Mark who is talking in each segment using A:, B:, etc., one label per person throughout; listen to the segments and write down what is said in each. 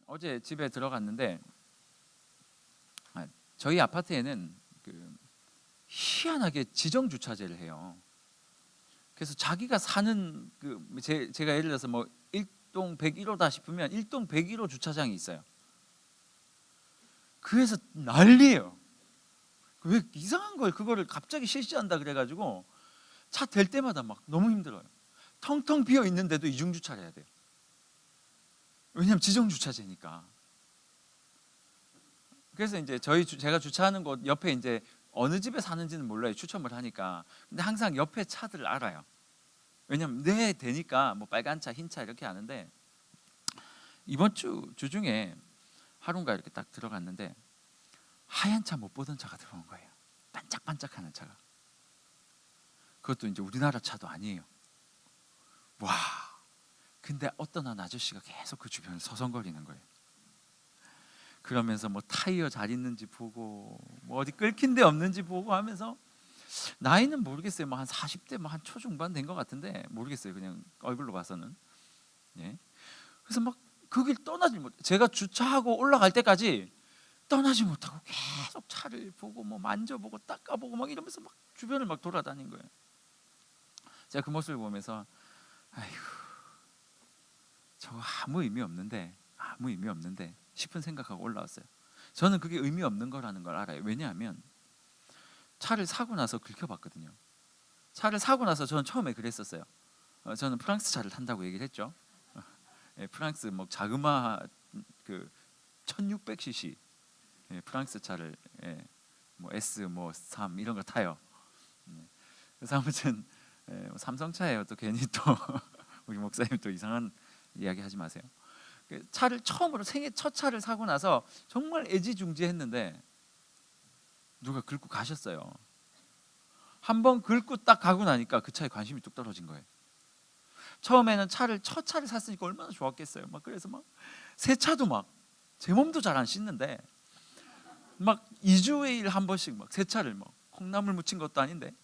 A: 어제 집에 들어갔는데 저희 아파트에는 희한하게 지정 주차제를 해요. 그래서 자기가 사는 제가 예를 들어서 뭐 1동 101호다 싶으면 1동 101호 주차장이 있어요. 그래서 난리예요. 왜 이상한 걸 그거를 갑자기 실시한다 그래가지고 차 댈 때마다 막 너무 힘들어요. 텅텅 비어 있는데도 이중 주차를 해야 돼요. 왜냐하면 지정 주차제니까. 그래서 이제 제가 주차하는 곳 옆에 이제 어느 집에 사는지는 몰라요. 추첨을 하니까. 근데 항상 옆에 차들을 알아요. 왜냐면 네 되니까 뭐 빨간 차, 흰 차 이렇게 아는데, 이번 주 중에 하루인가 이렇게 딱 들어갔는데 하얀 차 못 보던 차가 들어온 거예요. 반짝반짝하는 차가. 그것도 이제 우리나라 차도 아니에요. 와. 근데 어떤 한 아저씨가 계속 그 주변을 서성거리는 거예요. 그러면서 뭐 타이어 잘 있는지 보고 뭐 어디 끓긴 데 없는지 보고 하면서, 나이는 모르겠어요. 뭐 한 40대 뭐 한 초중반 된 것 같은데 모르겠어요. 그냥 얼굴로 봐서는. 예. 그래서 막 그 길 떠나지 못. 제가 주차하고 올라갈 때까지 떠나지 못하고 계속 차를 보고 뭐 만져보고 닦아보고 막 이러면서 막 주변을 막 돌아다닌 거예요. 제가 그 모습을 보면서 아이고, 저거 아무 의미 없는데 싶은 생각하고 올라왔어요. 저는 그게 의미 없는 거라는 걸 알아요. 왜냐하면 차를 사고 나서 긁혀봤거든요. 차를 사고 나서 저는 처음에 그랬었어요. 저는 프랑스 차를 탄다고 얘기를 했죠. 프랑스 뭐 자그마 1600cc 프랑스 차를 뭐 S 뭐 3 이런 거 타요. 그래서 아무튼 삼성차예요. 또 괜히 또 우리 목사님 또 이상한 이야기 하지 마세요. 차를 처음으로 생애 첫 차를 사고 나서 정말 애지중지했는데 누가 긁고 가셨어요. 한번 긁고 딱 가고 나니까 그 차에 관심이 뚝 떨어진 거예요. 처음에는 첫 차를 샀으니까 얼마나 좋았겠어요. 막 그래서 막 새 차도 막 제 몸도 잘 안 씻는데 막 2주에 한 번씩 막 새 차를 막 콩나물 묻힌 것도 아닌데,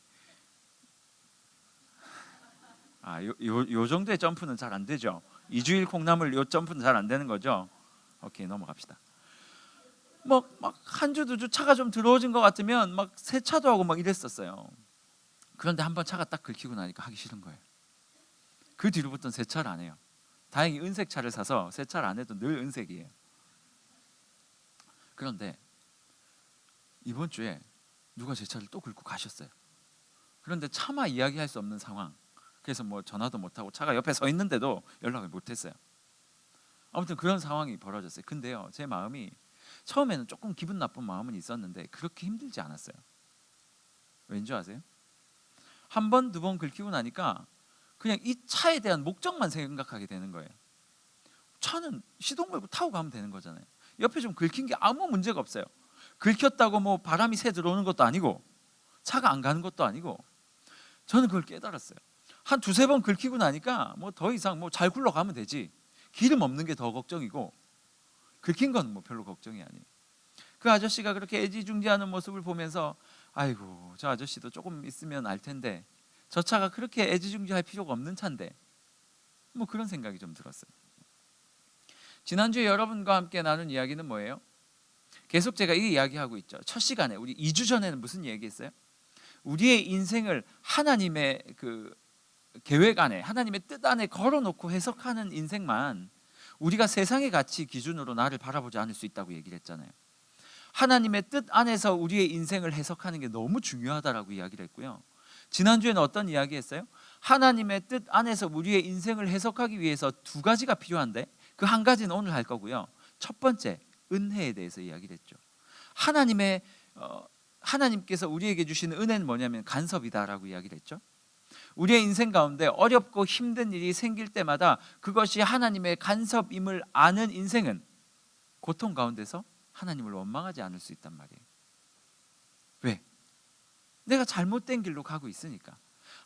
A: 요 정도의 점프는 잘 안 되죠. 2주일 콩나물 요 점프는 잘 안 되는 거죠. 오케이, 넘어갑시다. 막 한 주 두 주 차가 좀 들어오진 것 같으면 막 세차도 하고 막 이랬었어요. 그런데 한번 차가 딱 긁히고 나니까 하기 싫은 거예요. 그 뒤로부터는 세차를 안 해요. 다행히 은색 차를 사서 세차를 안 해도 늘 은색이에요. 그런데 이번 주에 누가 제 차를 또 긁고 가셨어요. 그런데 차마 이야기할 수 없는 상황. 그래서 뭐 전화도 못하고 차가 옆에 서 있는데도 연락을 못했어요. 아무튼 그런 상황이 벌어졌어요. 근데요, 제 마음이 처음에는 조금 기분 나쁜 마음은 있었는데 그렇게 힘들지 않았어요. 왠지 아세요? 한 번, 두 번 긁히고 나니까 그냥 이 차에 대한 목적만 생각하게 되는 거예요. 차는 시동 걸고 타고 가면 되는 거잖아요. 옆에 좀 긁힌 게 아무 문제가 없어요. 긁혔다고 뭐 바람이 새 들어오는 것도 아니고 차가 안 가는 것도 아니고. 저는 그걸 깨달았어요. 한 두세 번 긁히고 나니까 뭐 더 이상 뭐 잘 굴러가면 되지, 기름 없는 게 더 걱정이고 긁힌 건 뭐 별로 걱정이 아니에요. 그 아저씨가 그렇게 애지중지하는 모습을 보면서 아이고, 저 아저씨도 조금 있으면 알 텐데 저 차가 그렇게 애지중지할 필요가 없는 차인데, 뭐 그런 생각이 좀 들었어요. 지난주에 여러분과 함께 나눈 이야기는 뭐예요? 계속 제가 이 이야기하고 있죠. 첫 시간에 우리 2주 전에는 무슨 얘기했어요? 우리의 인생을 하나님의 계획 안에, 하나님의 뜻 안에 걸어놓고 해석하는 인생만 우리가 세상의 가치 기준으로 나를 바라보지 않을 수 있다고 얘기를 했잖아요. 하나님의 뜻 안에서 우리의 인생을 해석하는 게 너무 중요하다라고 이야기를 했고요. 지난주에는 어떤 이야기 했어요? 하나님의 뜻 안에서 우리의 인생을 해석하기 위해서 두 가지가 필요한데 그 한 가지는 오늘 할 거고요. 첫 번째, 은혜에 대해서 이야기를 했죠. 하나님께서 우리에게 주시는 은혜는 뭐냐면 간섭이다라고 이야기를 했죠. 우리의 인생 가운데 어렵고 힘든 일이 생길 때마다 그것이 하나님의 간섭임을 아는 인생은 고통 가운데서 하나님을 원망하지 않을 수 있단 말이에요. 왜? 내가 잘못된 길로 가고 있으니까.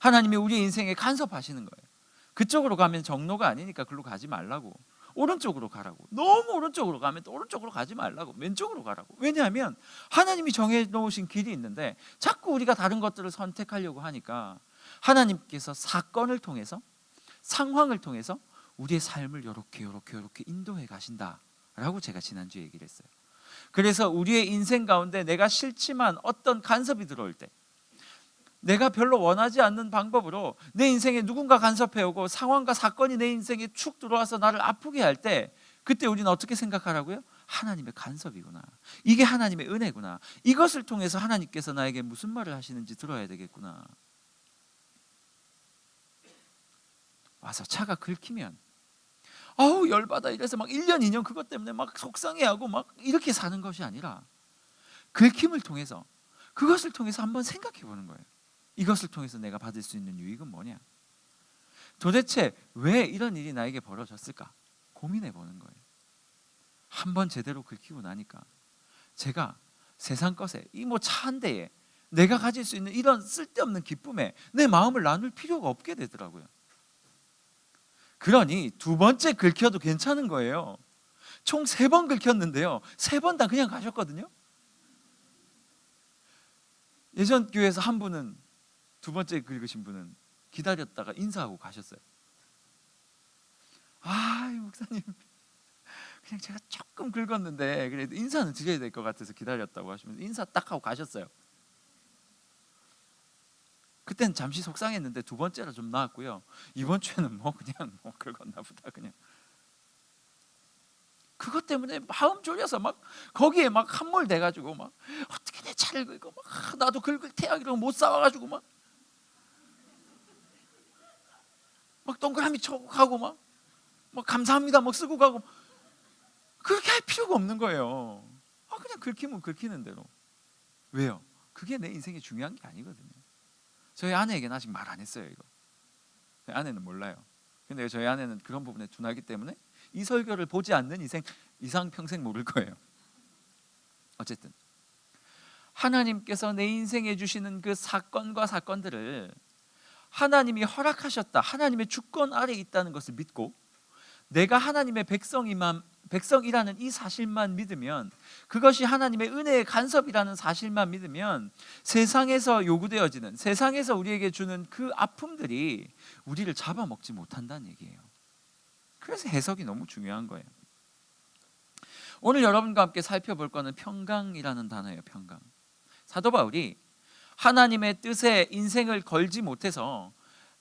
A: 하나님이 우리의 인생에 간섭하시는 거예요. 그쪽으로 가면 정로가 아니니까 그걸로 가지 말라고. 오른쪽으로 가라고. 너무 오른쪽으로 가면 또 오른쪽으로 가지 말라고. 왼쪽으로 가라고. 왜냐하면 하나님이 정해놓으신 길이 있는데 자꾸 우리가 다른 것들을 선택하려고 하니까 하나님께서 사건을 통해서, 상황을 통해서 우리의 삶을 이렇게 인도해 가신다라는 라고 제가 지난주에 얘기를 했어요. 그래서 우리의 인생 가운데 내가 싫지만 어떤 간섭이 들어올 때, 내가 별로 원하지 않는 방법으로 내 인생에 누군가 간섭해오고 상황과 사건이 내 인생에 축 들어와서 나를 아프게 할 때, 그때 우리는 어떻게 생각하라고요? 하나님의 간섭이구나, 이게 하나님의 은혜구나, 이것을 통해서 하나님께서 나에게 무슨 말을 하시는지 들어야 되겠구나. 와서 차가 긁히면 아우 열받아 이래서 막 1년 2년 그것 때문에 막 속상해하고 막 이렇게 사는 것이 아니라, 긁힘을 통해서, 그것을 통해서 한번 생각해 보는 거예요. 이것을 통해서 내가 받을 수 있는 유익은 뭐냐? 도대체 왜 이런 일이 나에게 벌어졌을까? 고민해 보는 거예요. 한번 제대로 긁히고 나니까 제가 세상 것에, 이 뭐 차 한 대에 내가 가질 수 있는 이런 쓸데없는 기쁨에 내 마음을 나눌 필요가 없게 되더라고요. 그러니 두 번째 긁혀도 괜찮은 거예요. 총 3번 긁혔는데요, 3번 다 그냥 가셨거든요. 예전 교회에서 한 분은, 두 번째 긁으신 분은 기다렸다가 인사하고 가셨어요. 아, 목사님 그냥 제가 조금 긁었는데 그래도 인사는 드려야 될 것 같아서 기다렸다고 하시면서 인사 딱 하고 가셨어요. 그땐 잠시 속상했는데 두 번째라 좀 나았고요. 이번 주에는 뭐 그냥 뭐 긁었나 보다, 그냥 그것 때문에 마음 졸여서 막 거기에 막 함몰돼 가지고 막 어떻게 내 차를 긁고 막 나도 긁을 테야 이러고 못 싸워 가지고 막 동그라미 쳐고 가고 막 감사합니다 막 쓰고 가고, 그렇게 할 필요가 없는 거예요. 그냥 긁히면 긁히는 대로. 왜요? 그게 내 인생에 중요한 게 아니거든요. 저희 아내에게는 아직 말 안 했어요, 이거. 저희 아내는 몰라요. 근데 저희 아내는 그런 부분에 둔하기 때문에 이 설교를 보지 않는 이상 평생 모를 거예요. 어쨌든 하나님께서 내 인생에 주시는 그 사건과 사건들을 하나님이 허락하셨다, 하나님의 주권 아래 있다는 것을 믿고 내가 하나님의 백성이라는 이 사실만 믿으면, 그것이 하나님의 은혜의 간섭이라는 사실만 믿으면, 세상에서 요구되어지는, 세상에서 우리에게 주는 그 아픔들이 우리를 잡아먹지 못한다는 얘기예요. 그래서 해석이 너무 중요한 거예요. 오늘 여러분과 함께 살펴볼 거는 평강이라는 단어예요. 평강. 사도 바울이 하나님의 뜻에 인생을 걸지 못해서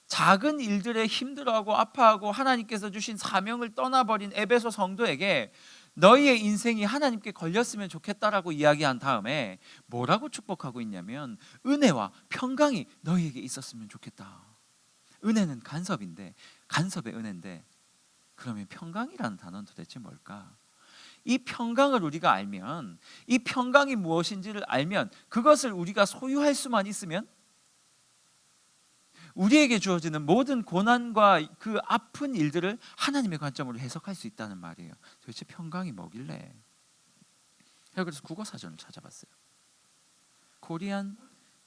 A: 작은 일들에 힘들어하고 아파하고 하나님께서 주신 사명을 떠나버린 에베소 성도에게 너희의 인생이 하나님께 걸렸으면 좋겠다라고 이야기한 다음에 뭐라고 축복하고 있냐면, 은혜와 평강이 너희에게 있었으면 좋겠다. 은혜는 간섭인데, 간섭의 은혜인데, 그러면 평강이라는 단어는 도대체 뭘까? 이 평강을 우리가 알면, 이 평강이 무엇인지를 알면, 그것을 우리가 소유할 수만 있으면 우리에게 주어지는 모든 고난과 그 아픈 일들을 하나님의 관점으로 해석할 수 있다는 말이에요. 도대체 평강이 뭐길래? 그래서 국어 사전을 찾아봤어요. 코리안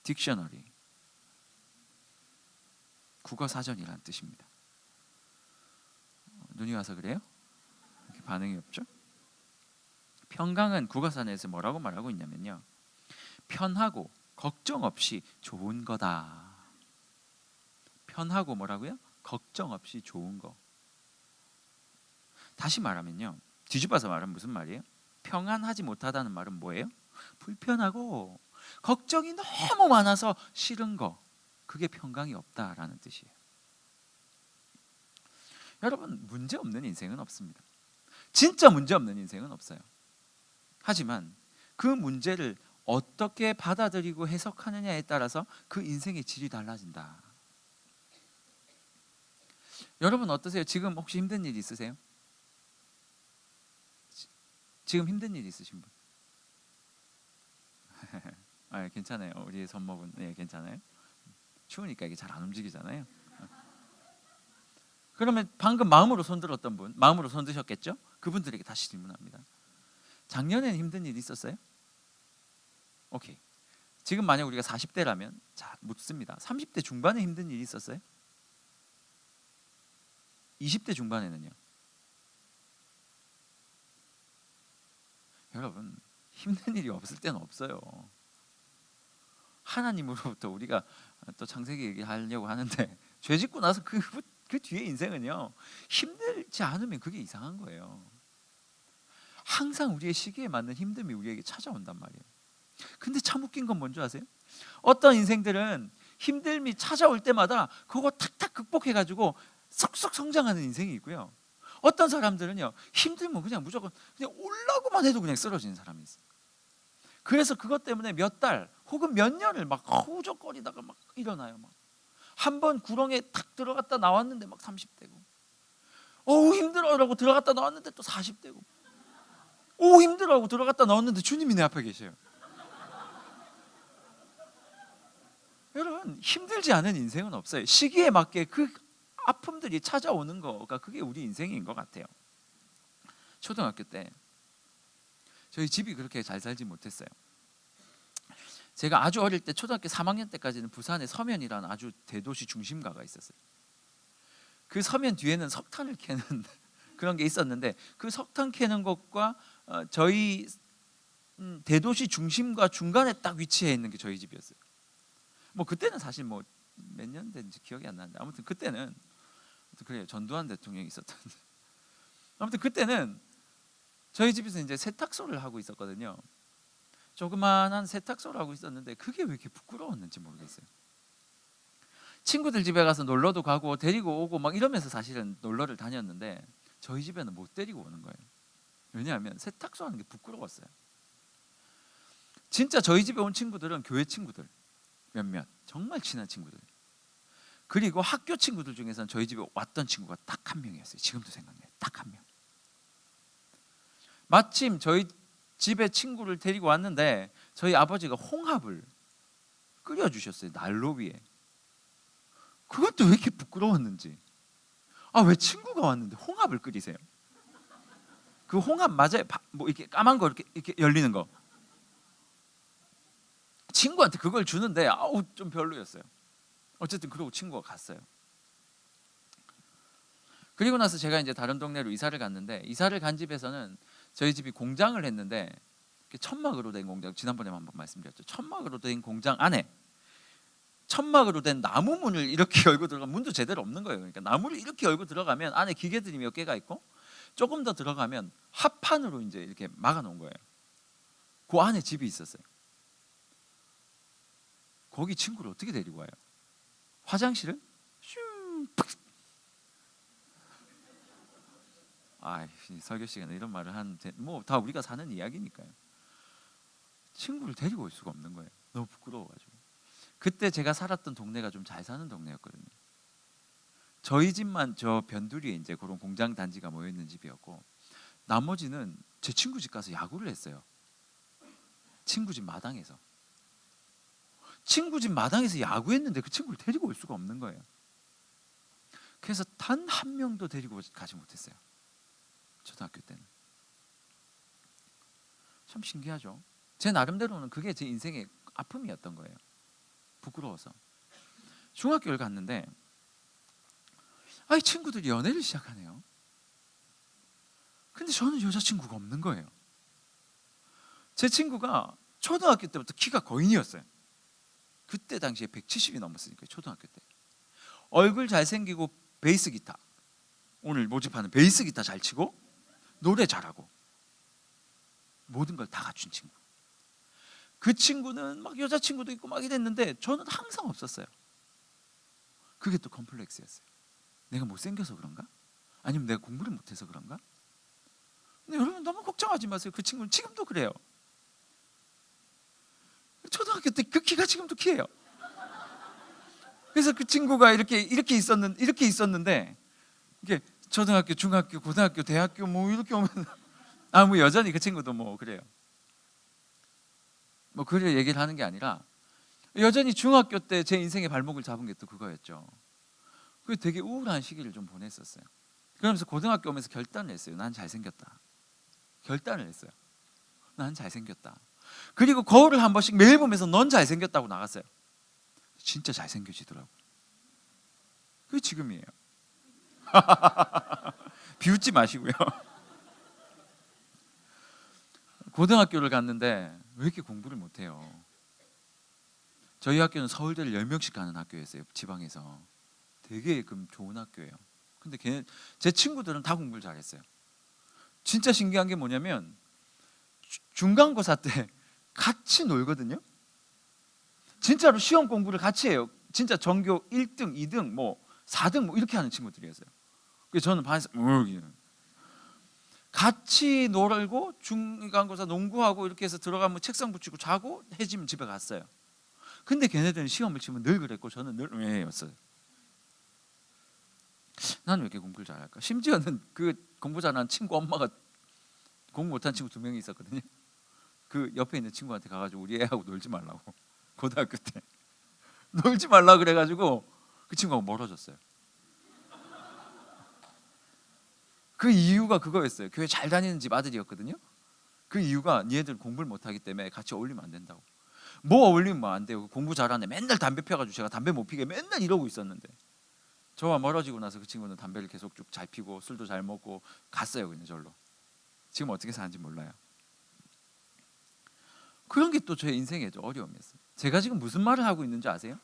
A: 딕셔너리, 국어 사전이라는 뜻입니다. 눈이 와서 그래요? 이렇게 반응이 없죠? 평강은 국어사전에서 뭐라고 말하고 있냐면요, 편하고 걱정 없이 좋은 거다. 편하고 뭐라고요? 걱정 없이 좋은 거. 다시 말하면요, 뒤집어서 말하면 무슨 말이에요? 평안하지 못하다는 말은 뭐예요? 불편하고 걱정이 너무 많아서 싫은 거, 그게 평강이 없다라는 뜻이에요. 여러분, 문제 없는 인생은 없습니다. 진짜 문제 없는 인생은 없어요. 하지만 그 문제를 어떻게 받아들이고 해석하느냐에 따라서 그 인생의 질이 달라진다. 여러분 어떠세요? 지금 혹시 힘든 일 있으세요? 지금 힘든 일 있으신 분? 아, 괜찮아요. 우리 선모분, 네, 괜찮아요. 추우니까 이게 잘 안 움직이잖아요. 그러면 방금 마음으로 손들었던 분, 마음으로 손드셨겠죠? 그분들에게 다시 질문합니다. 작년에는 힘든 일 있었어요? 오케이. 지금 만약 우리가 40대라면 자, 묻습니다. 30대 중반에 힘든 일 있었어요? 20대 중반에는요? 여러분, 힘든 일이 없을 때는 없어요. 하나님으로부터 우리가 또 창세기 얘기하려고 하는데, 죄 짓고 나서 그 뒤에 인생은요, 힘들지 않으면 그게 이상한 거예요. 항상 우리의 시기에 맞는 힘듦이 우리에게 찾아온단 말이에요. 근데 참 웃긴 건 뭔지 아세요? 어떤 인생들은 힘듦이 찾아올 때마다 그거 탁탁 극복해가지고 쏙쏙 성장하는 인생이 있고요. 어떤 사람들은요, 힘들면 그냥 무조건 그냥 올라고만 해도 그냥 쓰러지는 사람이 있어요. 그래서 그것 때문에 몇 달 혹은 몇 년을 막 허우적거리다가 막 일어나요. 막 한 번 구렁에 탁 들어갔다 나왔는데 막 30대고, 어우 힘들어라고 들어갔다 나왔는데 또 40대고, 오 힘들어라고 들어갔다 나왔는데 주님이 내 앞에 계셔요. 여러분, 힘들지 않은 인생은 없어요. 시기에 맞게 그 아픔들이 찾아오는 거가 그게 우리 인생인 것 같아요. 초등학교 때 저희 집이 그렇게 잘 살지 못했어요. 제가 아주 어릴 때 초등학교 3학년 때까지는 부산에 서면이라는 아주 대도시 중심가가 있었어요. 그 서면 뒤에는 석탄을 캐는 그런 게 있었는데, 그 석탄 캐는 곳과 저희 대도시 중심과 중간에 딱 위치해 있는 게 저희 집이었어요. 뭐 그때는 사실 뭐 몇 년 된지 기억이 안 나는데, 아무튼 그때는 그래요. 전두환 대통령이 있었던. 아무튼 그때는 저희 집에서 이제 세탁소를 하고 있었거든요. 조그만한 세탁소를 하고 있었는데 그게 왜 이렇게 부끄러웠는지 모르겠어요. 친구들 집에 가서 놀러도 가고 데리고 오고 막 이러면서 사실은 놀러를 다녔는데 저희 집에는 못 데리고 오는 거예요. 왜냐하면 세탁소 하는 게 부끄러웠어요. 진짜 저희 집에 온 친구들은 교회 친구들 몇몇, 정말 친한 친구들, 그리고 학교 친구들 중에서는 저희 집에 왔던 친구가 딱 한 명이었어요. 지금도 생각나요. 딱 한 명. 마침 저희 집에 친구를 데리고 왔는데 저희 아버지가 홍합을 끓여주셨어요. 난로 위에. 그것도 왜 이렇게 부끄러웠는지. 아, 왜 친구가 왔는데 홍합을 끓이세요? 그 홍합 맞아요? 뭐 이렇게 까만 거 이렇게 열리는 거. 친구한테 그걸 주는데 아우 좀 별로였어요. 어쨌든 그러고 친구가 갔어요. 그리고 나서 제가 이제 다른 동네로 이사를 갔는데, 이사를 간 집에서는 저희 집이 공장을 했는데 천막으로 된 공장, 지난번에 한번 말씀드렸죠. 천막으로 된 공장 안에 천막으로 된 나무 문을 이렇게 열고 들어가면 문도 제대로 없는 거예요. 그러니까 나무를 이렇게 열고 들어가면 안에 기계들이 몇 개가 있고, 조금 더 들어가면 합판으로 이제 이렇게 막아 놓은 거예요. 그 안에 집이 있었어요. 거기 친구를 어떻게 데리고 와요? 화장실을 설교 시간에 이런 말을 하는데 뭐 다 우리가 사는 이야기니까요. 친구를 데리고 올 수가 없는 거예요. 너무 부끄러워가지고. 그때 제가 살았던 동네가 좀 잘 사는 동네였거든요. 저희 집만 저 변두리에 이제 그런 공장 단지가 모여 있는 집이었고, 나머지는 제 친구 집 가서 야구를 했어요. 친구 집 마당에서. 친구 집 마당에서 야구했는데 그 친구를 데리고 올 수가 없는 거예요. 그래서 단 한 명도 데리고 가지 못했어요. 초등학교 때는. 참 신기하죠. 제 나름대로는 그게 제 인생의 아픔이었던 거예요. 부끄러워서. 중학교를 갔는데 친구들이 연애를 시작하네요. 근데 저는 여자친구가 없는 거예요. 제 친구가 초등학교 때부터 키가 거인이었어요. 그때 당시에 170이 넘었으니까, 초등학교 때. 얼굴 잘생기고 베이스 기타, 오늘 모집하는 베이스 기타 잘 치고 노래 잘하고 모든 걸 다 갖춘 친구. 그 친구는 막 여자친구도 있고 막 이랬는데 저는 항상 없었어요. 그게 또 컴플렉스였어요. 내가 못생겨서 그런가? 아니면 내가 공부를 못해서 그런가? 근데 여러분 너무 걱정하지 마세요. 그 친구는 지금도 그래요. 초등학교 때 그 키가 지금도 키예요. 그래서 그 친구가 이렇게 있었는데 이게 초등학교, 중학교, 고등학교, 대학교 뭐 이렇게 오면 뭐 여전히 그 친구도 뭐 그래요. 뭐 그래 얘기를 하는 게 아니라 여전히 중학교 때 제 인생의 발목을 잡은 게 또 그거였죠. 그 되게 우울한 시기를 좀 보냈었어요. 그러면서 고등학교 오면서 결단을 했어요. 난 잘생겼다. 결단을 했어요. 난 잘생겼다. 그리고 거울을 한 번씩 매일 보면서 넌 잘생겼다고 나갔어요. 진짜 잘생겨지더라고요. 그게 지금이에요. 비웃지 마시고요. 고등학교를 갔는데 왜 이렇게 공부를 못해요? 저희 학교는 서울대를 10명씩 가는 학교였어요. 지방에서. 되게 좋은 학교예요. 근데 제 친구들은 다 공부를 잘했어요. 진짜 신기한 게 뭐냐면 중간고사 때 같이 놀거든요. 진짜로 시험 공부를 같이 해요. 진짜 전교 1등, 2등, 뭐 4등 뭐 이렇게 하는 친구들이었어요. 그래서 저는 반에서 같이 놀고 중간고사 농구하고 이렇게 해서 들어가면 책상 붙이고 자고 해지면 집에 갔어요. 근데 걔네들은 시험을 치면 늘 그랬고 저는 늘 왜였어요. 나는 왜 이렇게 공부를 잘할까? 심지어는 그 공부 잘하는 친구 엄마가 공부 못한 친구 2명이 있었거든요. 그 옆에 있는 친구한테 가가지고 우리 애하고 놀지 말라고 고등학교 때 놀지 말라 그래가지고 그 친구하고 멀어졌어요. 그 이유가 그거였어요. 교회 잘 다니는 집 아들이었거든요. 그 이유가 니네들 공부를 못하기 때문에 같이 어울리면 안 된다고. 뭐 어울리면 뭐 안 돼요. 공부 잘하네. 맨날 담배 펴가지고 제가 담배 못 피게 맨날 이러고 있었는데 저와 멀어지고 나서 그 친구는 담배를 계속 쭉 잘 피고 술도 잘 먹고 갔어요. 그냥 절로. 지금 어떻게 사는지 몰라요. 그런 게 또 저의 인생의 어려움이었어요. 제가 지금 무슨 말을 하고 있는지 아세요?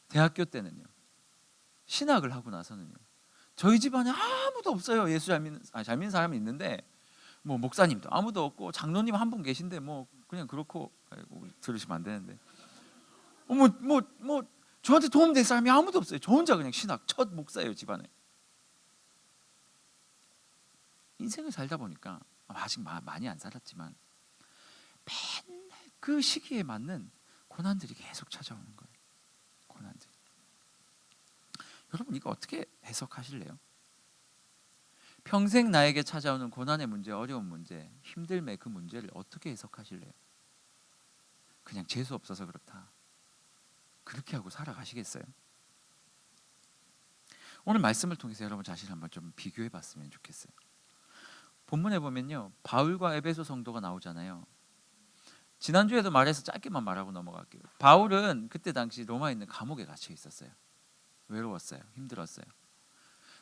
A: 대학교 때는요, 신학을 하고 나서는요, 저희 집안에 아무도 없어요. 예수 잘 믿는 사람이 있는데 뭐 목사님도 아무도 없고 장로님 한 분 계신데 뭐 그냥 그렇고, 아이고, 들으시면 안 되는데 뭐 저한테 도움될 사람이 아무도 없어요. 저 혼자 그냥 신학 첫 목사예요, 집안에. 인생을 살다 보니까 아직 많이 안 살았지만 맨날 그 시기에 맞는 고난들이 계속 찾아오는 거예요. 고난들. 여러분 이거 어떻게 해석하실래요? 평생 나에게 찾아오는 고난의 문제, 어려운 문제, 힘듦의 그 문제를 어떻게 해석하실래요? 그냥 재수 없어서 그렇다, 그렇게 하고 살아가시겠어요? 오늘 말씀을 통해서 여러분 자신을 한번 좀 비교해 봤으면 좋겠어요. 본문에 보면요, 바울과 에베소 성도가 나오잖아요. 지난주에도 말해서 짧게만 말하고 넘어갈게요. 바울은 그때 당시 로마에 있는 감옥에 갇혀 있었어요. 외로웠어요. 힘들었어요.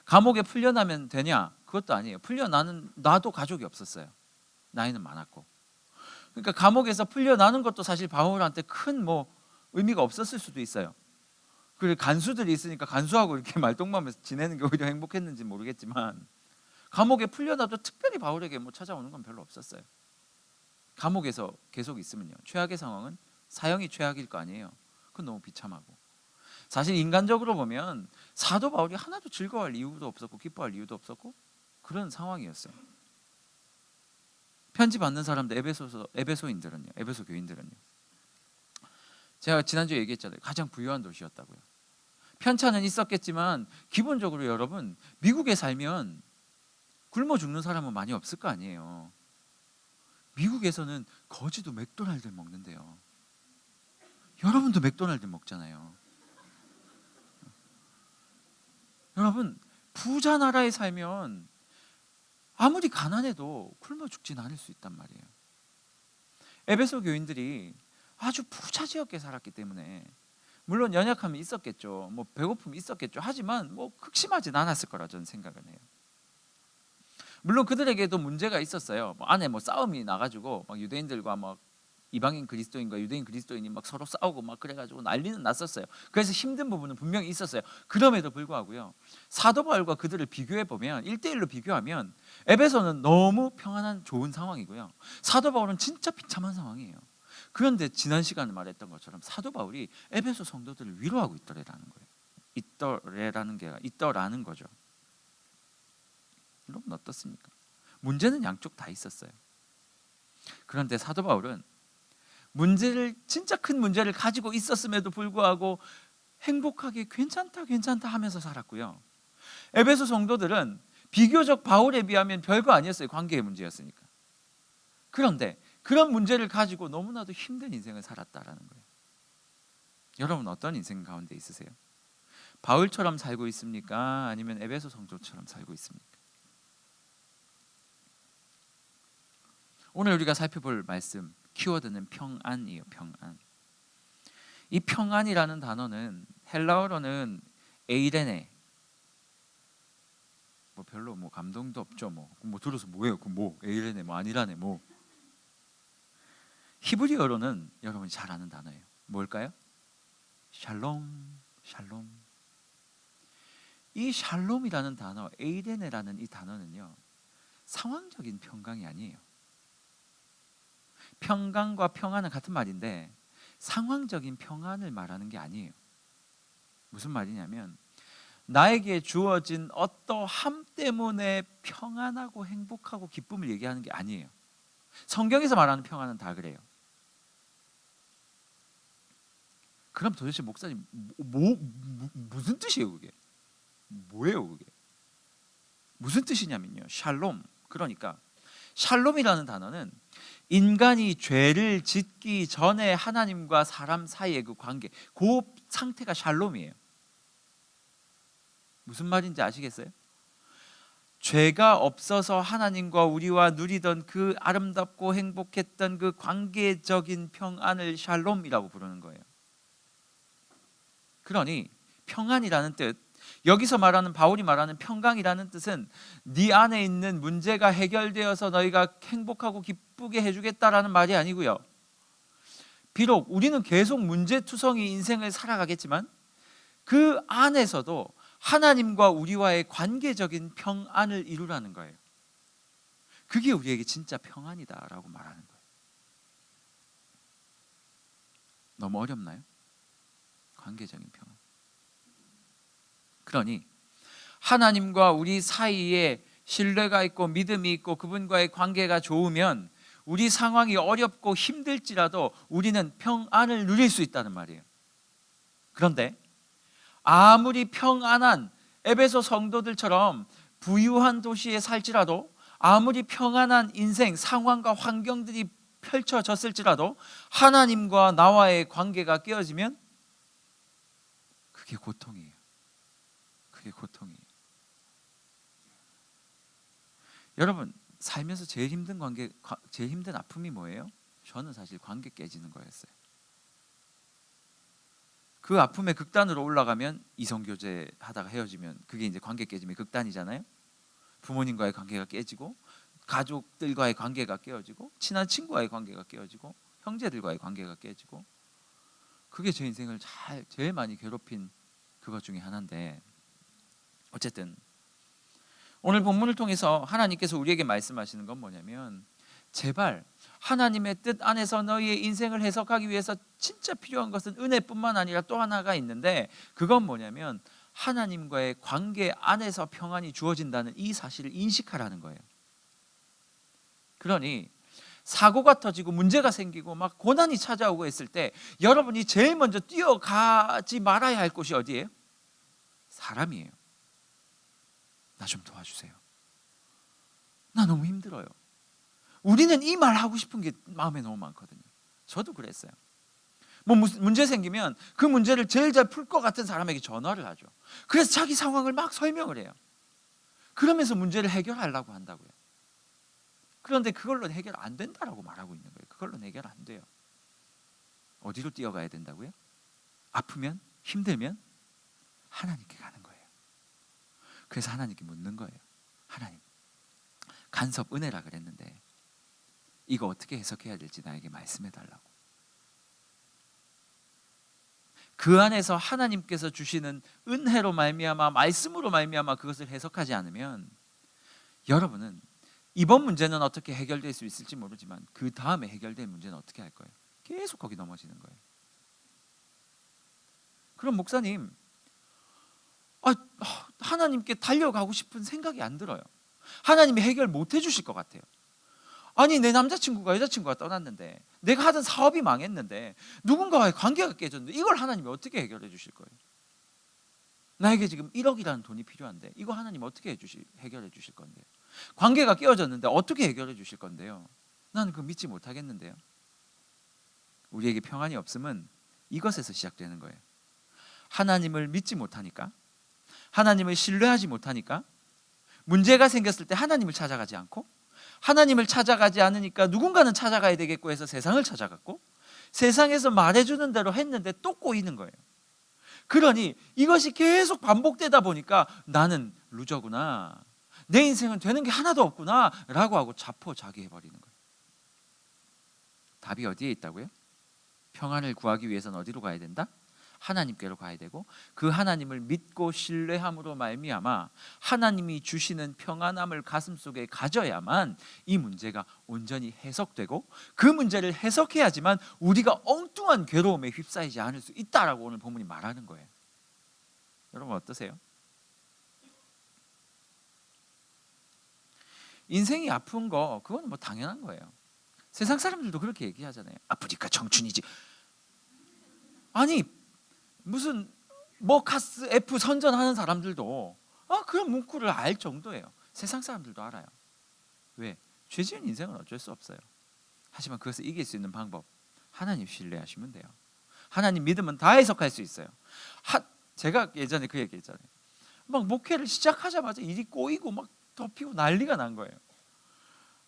A: 감옥에 풀려나면 되냐? 그것도 아니에요. 나도 가족이 없었어요. 나이는 많았고. 그러니까 감옥에서 풀려나는 것도 사실 바울한테 큰 뭐 의미가 없었을 수도 있어요. 그리고 간수들이 있으니까 간수하고 이렇게 말동무하면서 지내는 게 오히려 행복했는지 모르겠지만, 감옥에 풀려나도 특별히 바울에게 뭐 찾아오는 건 별로 없었어요. 감옥에서 계속 있으면요, 최악의 상황은 사형이 최악일 거 아니에요. 그건 너무 비참하고, 사실 인간적으로 보면 사도 바울이 하나도 즐거워할 이유도 없었고 기뻐할 이유도 없었고 그런 상황이었어요. 편지 받는 사람들, 에베소인들은요, 에베소 교인들은요, 제가 지난주에 얘기했잖아요. 가장 부유한 도시였다고요. 편차는 있었겠지만 기본적으로 여러분, 미국에 살면 굶어 죽는 사람은 많이 없을 거 아니에요. 미국에서는 거지도 맥도날드를 먹는데요. 여러분도 맥도날드 먹잖아요. 여러분, 부자 나라에 살면 아무리 가난해도 굶어 죽진 않을 수 있단 말이에요. 에베소 교인들이 아주 부자지역에 살았기 때문에 물론 연약함이 있었겠죠. 뭐 배고픔이 있었겠죠. 하지만 뭐 극심하진 않았을 거라 저는 생각을 해요. 물론 그들에게도 문제가 있었어요. 뭐 안에 뭐 싸움이 나가지고 막 유대인들과 막 이방인 그리스도인과 유대인 그리스도인이 막 서로 싸우고 막 그래가지고 난리는 났었어요. 그래서 힘든 부분은 분명히 있었어요. 그럼에도 불구하고요, 사도 바울과 그들을 비교해 보면, 1대1로 비교하면 에베소는 너무 평안한 좋은 상황이고요, 사도 바울은 진짜 비참한 상황이에요. 그런데 지난 시간에 말했던 것처럼 사도 바울이 에베소 성도들을 위로하고 있더라는 거죠. 여러분 어떻습니까? 문제는 양쪽 다 있었어요. 그런데 사도 바울은 진짜 큰 문제를 가지고 있었음에도 불구하고 행복하게 괜찮다 하면서 살았고요, 에베소 성도들은 비교적 바울에 비하면 별거 아니었어요. 관계의 문제였으니까. 그런데 그런 문제를 가지고 너무나도 힘든 인생을 살았다라는 거예요. 여러분 어떤 인생 가운데 있으세요? 바울처럼 살고 있습니까? 아니면 에베소 성도처럼 살고 있습니까? 오늘 우리가 살펴볼 말씀 키워드는 평안이에요. 평안. 이 평안이라는 단어는 헬라어로는 에이레네. 뭐 별로 뭐 감동도 없죠. 뭐 들어서 뭐예요? 에이레네 뭐 아니라네 뭐. 히브리어로는 여러분이 잘 아는 단어예요. 뭘까요? 샬롬. 이 샬롬이라는 단어, 에이레네라는 이 단어는요, 상황적인 평강이 아니에요. 평강과 평안은 같은 말인데 상황적인 평안을 말하는 게 아니에요. 무슨 말이냐면 나에게 주어진 어떠함 때문에 평안하고 행복하고 기쁨을 얘기하는 게 아니에요. 성경에서 말하는 평안은 다 그래요. 그럼 도대체 목사님 무슨 뜻이에요 그게? 뭐예요 그게? 무슨 뜻이냐면요, 샬롬. 그러니까 샬롬이라는 단어는 인간이 죄를 짓기 전에 하나님과 사람 사이의 그 관계, 그 상태가 샬롬이에요. 무슨 말인지 아시겠어요? 죄가 없어서 하나님과 우리와 누리던 그 아름답고 행복했던 그 관계적인 평안을 샬롬이라고 부르는 거예요. 그러니 평안이라는 뜻, 여기서 말하는, 바울이 말하는 평강이라는 뜻은 네 안에 있는 문제가 해결되어서 너희가 행복하고 기쁘게 해주겠다라는 말이 아니고요. 비록 우리는 계속 문제투성이 인생을 살아가겠지만 그 안에서도 하나님과 우리와의 관계적인 평안을 이루라는 거예요. 그게 우리에게 진짜 평안이다라고 말하는 거예요. 너무 어렵나요? 관계적인 평안. 그러니 하나님과 우리 사이에 신뢰가 있고 믿음이 있고 그분과의 관계가 좋으면 우리 상황이 어렵고 힘들지라도 우리는 평안을 누릴 수 있다는 말이에요. 그런데 아무리 평안한 에베소 성도들처럼 부유한 도시에 살지라도, 아무리 평안한 인생 상황과 환경들이 펼쳐졌을지라도 하나님과 나와의 관계가 깨어지면 그게 고통이에요. 그게 고통이에요. 여러분, 살면서 제일 힘든 제일 힘든 아픔이 뭐예요? 저는 사실 관계 깨지는 거였어요. 그 아픔의 극단으로 올라가면 이성교제 하다가 헤어지면 그게 이제 관계 깨짐의 극단이잖아요. 부모님과의 관계가 깨지고, 가족들과의 관계가 깨어지고, 친한 친구와의 관계가 깨어지고, 형제들과의 관계가 깨지고, 그게 제 인생을 제일 많이 괴롭힌 그것 중에 하나인데, 어쨌든 오늘 본문을 통해서 하나님께서 우리에게 말씀하시는 건 뭐냐면, 제발 하나님의 뜻 안에서 너희의 인생을 해석하기 위해서 진짜 필요한 것은 은혜뿐만 아니라 또 하나가 있는데, 그건 뭐냐면 하나님과의 관계 안에서 평안이 주어진다는 이 사실을 인식하라는 거예요. 그러니 사고가 터지고 문제가 생기고 막 고난이 찾아오고 했을 때 여러분이 제일 먼저 뛰어가지 말아야 할 곳이 어디예요? 사람이에요. 나 좀 도와주세요. 나 너무 힘들어요. 우리는 이 말 하고 싶은 게 마음에 너무 많거든요. 저도 그랬어요. 뭐 문제 생기면 그 문제를 제일 잘 풀 것 같은 사람에게 전화를 하죠. 그래서 자기 상황을 막 설명을 해요. 그러면서 문제를 해결하려고 한다고요. 그런데 그걸로 해결 안 된다라고 말하고 있는 거예요. 그걸로 해결 안 돼요. 어디로 뛰어가야 된다고요? 아프면, 힘들면 하나님께 가는 거예요. 그래서 하나님께 묻는 거예요. 하나님, 간섭 은혜라 그랬는데 이거 어떻게 해석해야 될지 나에게 말씀해 달라고. 그 안에서 하나님께서 주시는 은혜로 말미암아, 말씀으로 말미암아 그것을 해석하지 않으면 여러분은 이번 문제는 어떻게 해결될 수 있을지 모르지만 그 다음에 해결될 문제는 어떻게 할 거예요? 계속 거기 넘어지는 거예요. 그럼 목사님, 하나님께 달려가고 싶은 생각이 안 들어요. 하나님이 해결 못 해주실 것 같아요. 아니, 내 남자친구가 여자친구가 떠났는데, 내가 하던 사업이 망했는데, 누군가와의 관계가 깨졌는데 이걸 하나님이 어떻게 해결해 주실 거예요? 나에게 지금 1억이라는 돈이 필요한데 이거 하나님 어떻게 해결해 주실 건데요? 관계가 깨어졌는데 어떻게 해결해 주실 건데요? 나는 그거 믿지 못하겠는데요. 우리에게 평안이 없음은 이것에서 시작되는 거예요. 하나님을 믿지 못하니까, 하나님을 신뢰하지 못하니까, 문제가 생겼을 때 하나님을 찾아가지 않고, 하나님을 찾아가지 않으니까 누군가는 찾아가야 되겠고 해서 세상을 찾아갔고, 세상에서 말해주는 대로 했는데 또 꼬이는 거예요. 그러니 이것이 계속 반복되다 보니까 나는 루저구나, 내 인생은 되는 게 하나도 없구나 라고 하고 자포자기해버리는 거예요. 답이 어디에 있다고요? 평안을 구하기 위해서는 어디로 가야 된다? 하나님께로 가야 되고, 그 하나님을 믿고 신뢰함으로 말미암아 하나님이 주시는 평안함을 가슴속에 가져야만 이 문제가 온전히 해석되고, 그 문제를 해석해야지만 우리가 엉뚱한 괴로움에 휩싸이지 않을 수 있다라고 오늘 본문이 말하는 거예요. 여러분 어떠세요? 인생이 아픈 거 그건 뭐 당연한 거예요. 세상 사람들도 그렇게 얘기하잖아요. 아프니까 청춘이지. 아니 무슨 카스 F 선전하는 사람들도 그런 문구를 알 정도예요. 세상 사람들도 알아요. 왜? 죄 지은 인생은 어쩔 수 없어요. 하지만 그것을 이길 수 있는 방법, 하나님 신뢰하시면 돼요. 하나님 믿으면 다 해석할 수 있어요. 제가 예전에 그 얘기했잖아요. 막 목회를 시작하자마자 일이 꼬이고 막 덮이고 난리가 난 거예요.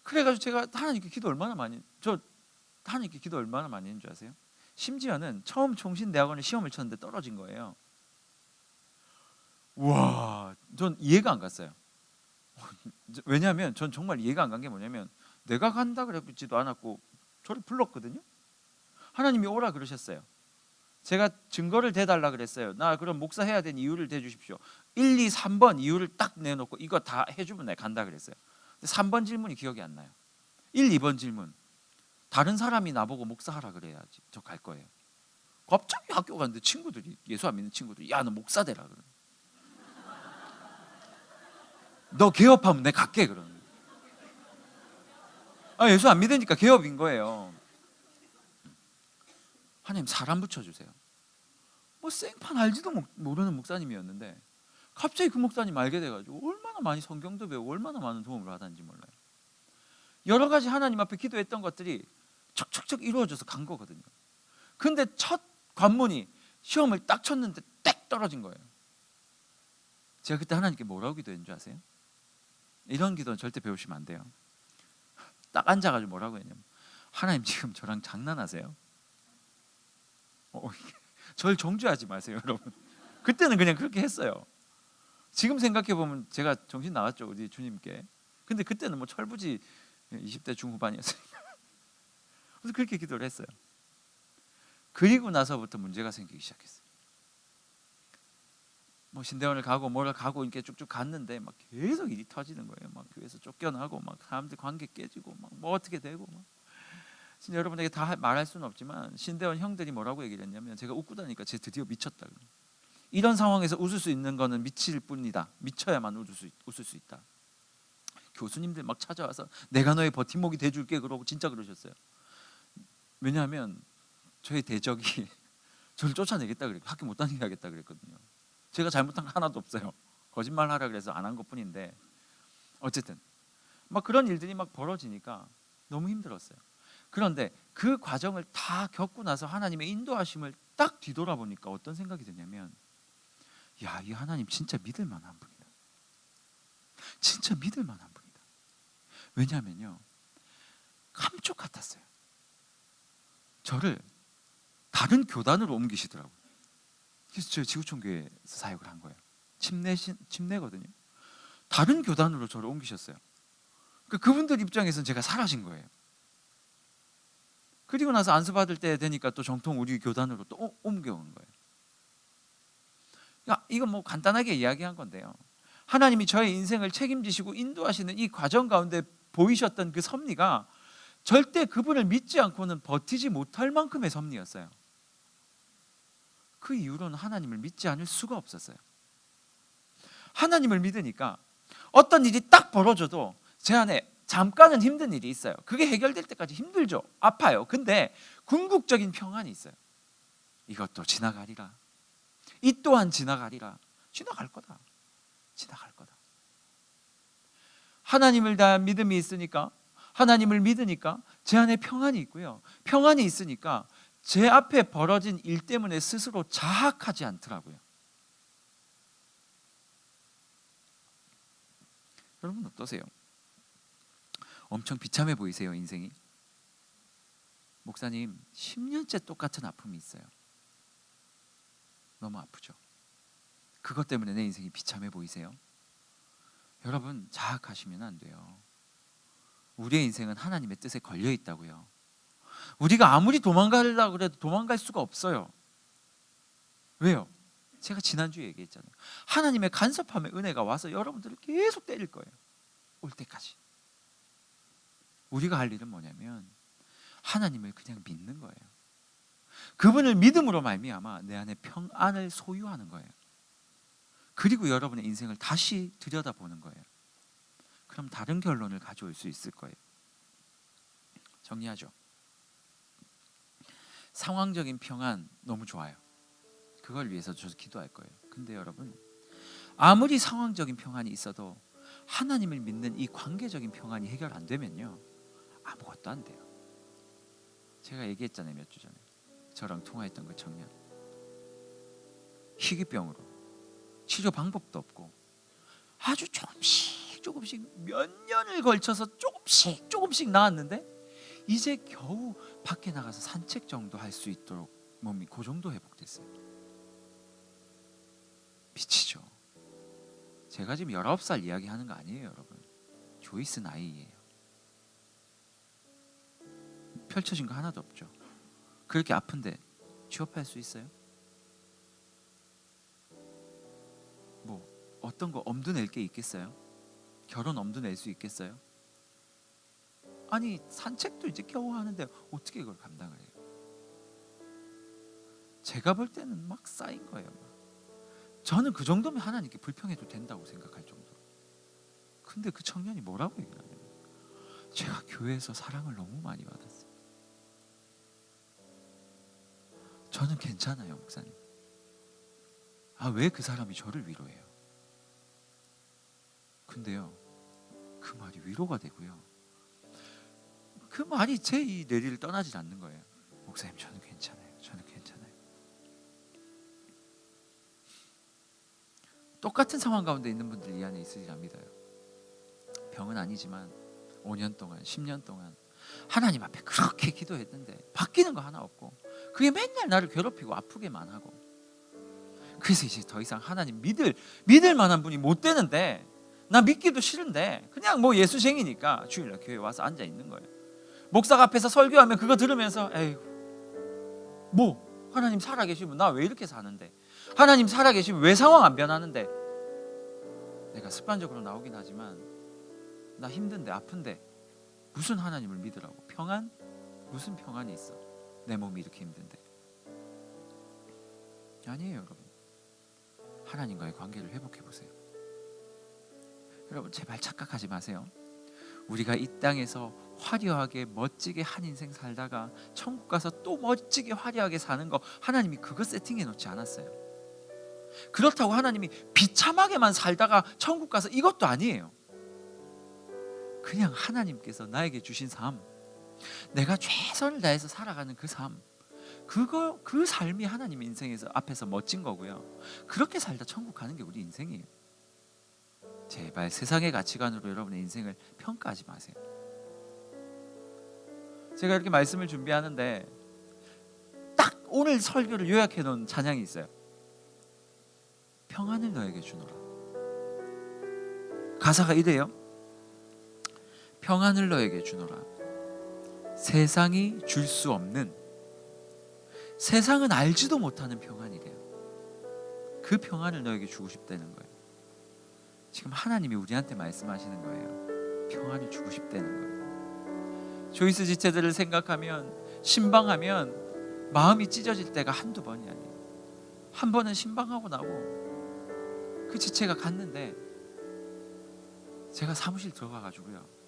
A: 그래가지고 제가 하나님께 기도 얼마나 많이 했는 줄 아세요? 심지어는 처음 총신대학원에 시험을 쳤는데 떨어진 거예요. 와, 전 이해가 안 갔어요. 왜냐하면 전 정말 이해가 안 간 게 뭐냐면, 내가 간다 그랬지도 않았고 저를 불렀거든요. 하나님이 오라 그러셨어요. 제가 증거를 대달라 그랬어요. 나 그럼 목사 해야 되는 이유를 대주십시오. 1, 2, 3번 이유를 딱 내놓고 이거 다 해주면 내가 간다 그랬어요. 3번 질문이 기억이 안 나요. 1, 2번 질문, 다른 사람이 나보고 목사하라 그래야지 저 갈 거예요. 갑자기 학교 갔는데 친구들이, 예수 안 믿는 친구들이, 야 너 목사 되라 그래. 너 개업하면 내가 갈게 그러는. 예수 안 믿으니까 개업인 거예요. 하나님 사람 붙여주세요. 뭐 생판 알지도 모르는 목사님이었는데 갑자기 그 목사님 알게 돼가지고 얼마나 많이 성경도 배우고 얼마나 많은 도움을 받았는지 몰라요. 여러 가지 하나님 앞에 기도했던 것들이 척척척 이루어져서 간 거거든요. 근데 첫 관문이 시험을 딱 쳤는데 딱 떨어진 거예요. 제가 그때 하나님께 뭐라고 기도했는 줄 아세요? 이런 기도는 절대 배우시면 안 돼요. 딱 앉아가지고 뭐라고 했냐면, 하나님 지금 저랑 장난하세요? 저를 정죄하지 마세요 여러분. 그때는 그냥 그렇게 했어요. 지금 생각해보면 제가 정신 나갔죠 우리 주님께. 근데 그때는 뭐 철부지 20대 중후반이었으니까. 그래서 그렇게 기도를 했어요. 그리고 나서부터 문제가 생기기 시작했어요. 뭐 신대원을 가고 뭐를 가고 이렇게 쭉쭉 갔는데 막 계속 일이 터지는 거예요. 막 교회에서 쫓겨나고 막 사람들 관계 깨지고 막 뭐 어떻게 되고 막. 진짜 여러분에게 다 말할 수는 없지만 신대원 형들이 뭐라고 얘기를 했냐면, 제가 웃고 다니까 쟤 드디어 미쳤다. 이런 상황에서 웃을 수 있는 거는 미칠 뿐이다. 미쳐야만 웃을 수 있다. 교수님들 막 찾아와서 내가 너의 버팀목이 돼줄게 그러고 진짜 그러셨어요. 왜냐하면 저희 대적이 저를 쫓아내겠다 그랬고 학교 못 다니게 하겠다 그랬거든요. 제가 잘못한 거 하나도 없어요. 거짓말하라 그래서 안 한 것뿐인데, 어쨌든 막 그런 일들이 막 벌어지니까 너무 힘들었어요. 그런데 그 과정을 다 겪고 나서 하나님의 인도하심을 딱 뒤돌아보니까 어떤 생각이 드냐면, 야, 이 하나님 진짜 믿을 만한 분이다. 진짜 믿을 만한 분이다. 왜냐하면요, 감쪽 같았어요. 저를 다른 교단으로 옮기시더라고요. 그래서 저 지구촌교회에서 사역을 한 거예요. 침례거든요. 다른 교단으로 저를 옮기셨어요. 그분들 입장에서는 제가 사라진 거예요. 그리고 나서 안수받을 때 되니까 또 정통 우리 교단으로 또 옮겨온 거예요. 이건 뭐 간단하게 이야기한 건데요. 하나님이 저의 인생을 책임지시고 인도하시는 이 과정 가운데 보이셨던 그 섭리가 절대 그분을 믿지 않고는 버티지 못할 만큼의 섭리였어요. 그 이후로는 하나님을 믿지 않을 수가 없었어요. 하나님을 믿으니까 어떤 일이 딱 벌어져도 제 안에 잠깐은 힘든 일이 있어요. 그게 해결될 때까지 힘들죠. 아파요. 근데 궁극적인 평안이 있어요. 이것도 지나가리라. 이 또한 지나가리라. 지나갈 거다. 지나갈 거다. 하나님을 대한 믿음이 있으니까, 하나님을 믿으니까 제 안에 평안이 있고요. 평안이 있으니까 제 앞에 벌어진 일 때문에 스스로 자학하지 않더라고요. 여러분 어떠세요? 엄청 비참해 보이세요, 인생이? 목사님, 10년째 똑같은 아픔이 있어요. 너무 아프죠? 그것 때문에 내 인생이 비참해 보이세요? 여러분, 자학하시면 안 돼요. 우리의 인생은 하나님의 뜻에 걸려 있다고요. 우리가 아무리 도망가려고 해도 도망갈 수가 없어요. 왜요? 제가 지난주에 얘기했잖아요. 하나님의 간섭함의 은혜가 와서 여러분들을 계속 때릴 거예요. 올 때까지. 우리가 할 일은 뭐냐면 하나님을 그냥 믿는 거예요. 그분을 믿음으로 말미암아 내 안에 평안을 소유하는 거예요. 그리고 여러분의 인생을 다시 들여다보는 거예요. 그럼 다른 결론을 가져올 수 있을 거예요. 정리하죠. 상황적인 평안 너무 좋아요. 그걸 위해서 저도 기도할 거예요. 근데 여러분, 아무리 상황적인 평안이 있어도 하나님을 믿는 이 관계적인 평안이 해결 안 되면요, 아무것도 안 돼요. 제가 얘기했잖아요, 몇 주 전에. 저랑 통화했던 그 청년, 희귀병으로 치료 방법도 없고 아주 조금씩 몇 년을 걸쳐서 조금씩 나았는데 이제 겨우 밖에 나가서 산책 정도 할 수 있도록 몸이 그 정도 회복됐어요. 미치죠. 제가 지금 19살 이야기하는 거 아니에요, 여러분. 조이스 나이예요. 펼쳐진 거 하나도 없죠. 그렇게 아픈데 취업할 수 있어요? 뭐 어떤 거 엄두 낼 게 있겠어요? 결혼 엄두 낼 수 있겠어요? 아니, 산책도 이제 겨우 하는데 어떻게 그걸 감당을 해요? 제가 볼 때는 막 쌓인 거예요. 저는 그 정도면 하나님께 불평해도 된다고 생각할 정도로. 근데 그 청년이 뭐라고 얘기하냐면, 제가 교회에서 사랑을 너무 많이 받았어요. 저는 괜찮아요, 목사님. 왜 그 사람이 저를 위로해요? 근데요, 그 말이 위로가 되고요, 그 말이 제 이 뇌리를 떠나질 않는 거예요. 목사님, 저는 괜찮아요. 저는 괜찮아요. 똑같은 상황 가운데 있는 분들 이 안에 있으리라 믿어요. 병은 아니지만 5년 동안 10년 동안 하나님 앞에 그렇게 기도했는데 바뀌는 거 하나 없고, 그게 맨날 나를 괴롭히고 아프게만 하고, 그래서 이제 더 이상 하나님 믿을 만한 분이 못 되는데, 나 믿기도 싫은데 그냥 뭐 예수쟁이니까 주일날 교회 와서 앉아 있는 거예요. 목사가 앞에서 설교하면 그거 들으면서 에휴, 뭐 하나님 살아계시면 나 왜 이렇게 사는데, 하나님 살아계시면 왜 상황 안 변하는데. 내가 습관적으로 나오긴 하지만 나 힘든데 아픈데 무슨 하나님을 믿으라고. 평안? 무슨 평안이 있어, 내 몸이 이렇게 힘든데. 아니에요, 여러분. 하나님과의 관계를 회복해 보세요. 여러분, 제발 착각하지 마세요. 우리가 이 땅에서 화려하게 멋지게 한 인생 살다가 천국 가서 또 멋지게 화려하게 사는 거, 하나님이 그거 세팅해 놓지 않았어요. 그렇다고 하나님이 비참하게만 살다가 천국 가서, 이것도 아니에요. 그냥 하나님께서 나에게 주신 삶, 내가 최선을 다해서 살아가는 그 삶, 그 삶이 하나님 인생에서 앞에서 멋진 거고요. 그렇게 살다 천국 가는 게 우리 인생이에요. 제발 세상의 가치관으로 여러분의 인생을 평가하지 마세요. 제가 이렇게 말씀을 준비하는데 딱 오늘 설교를 요약해 놓은 찬양이 있어요. 평안을 너에게 주노라. 가사가 이래요. 평안을 너에게 주노라. 세상이 줄 수 없는, 세상은 알지도 못하는 평안이래요. 그 평안을 너에게 주고 싶다는 거예요. 지금 하나님이 우리한테 말씀하시는 거예요. 평안을 주고 싶다는 거예요. 조이스 지체들을 생각하면, 신방하면 마음이 찢어질 때가 한두 번이 아니에요. 한 번은 신방하고 나고 그 지체가 갔는데, 제가 사무실 들어가가지고요,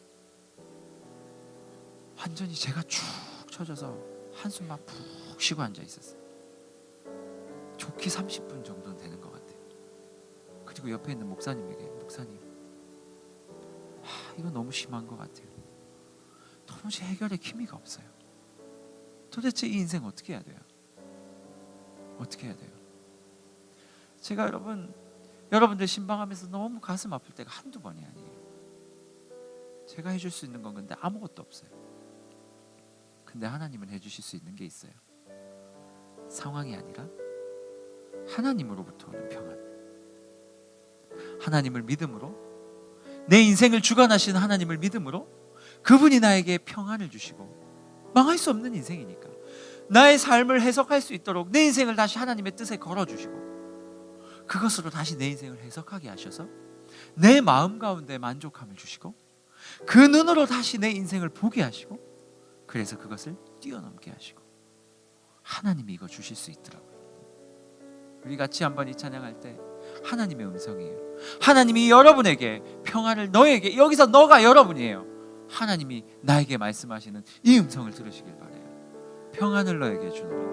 A: 완전히 제가 축 처져서 한숨만 푹 쉬고 앉아 있었어요. 좋게 30분 정도는 되는 것 같아요. 그리고 옆에 있는 목사님에게, 목사님, 이거 너무 심한 것 같아요. 도무지 해결의 기미가 없어요. 도대체 이 인생 어떻게 해야 돼요? 어떻게 해야 돼요? 제가 여러분들 신방하면서 너무 가슴 아플 때가 한두 번이 아니에요. 제가 해줄 수 있는 건 근데 아무것도 없어요. 근데 하나님은 해주실 수 있는 게 있어요. 상황이 아니라 하나님으로부터 오는 평안. 하나님을 믿음으로, 내 인생을 주관하시는 하나님을 믿음으로, 그분이 나에게 평안을 주시고, 망할 수 없는 인생이니까 나의 삶을 해석할 수 있도록 내 인생을 다시 하나님의 뜻에 걸어주시고 그것으로 다시 내 인생을 해석하게 하셔서 내 마음 가운데 만족함을 주시고 그 눈으로 다시 내 인생을 보게 하시고 그래서 그것을 뛰어넘게 하시고 하나님이 이거 주실 수 있더라고요. 우리 같이 한번 이 찬양할 때 하나님의 음성이에요. 하나님이 여러분에게 평안을, 너에게, 여기서 너가 여러분이에요. 하나님이 나에게 말씀하시는 이 음성을 들으시길 바라요. 평안을 너에게 주노라.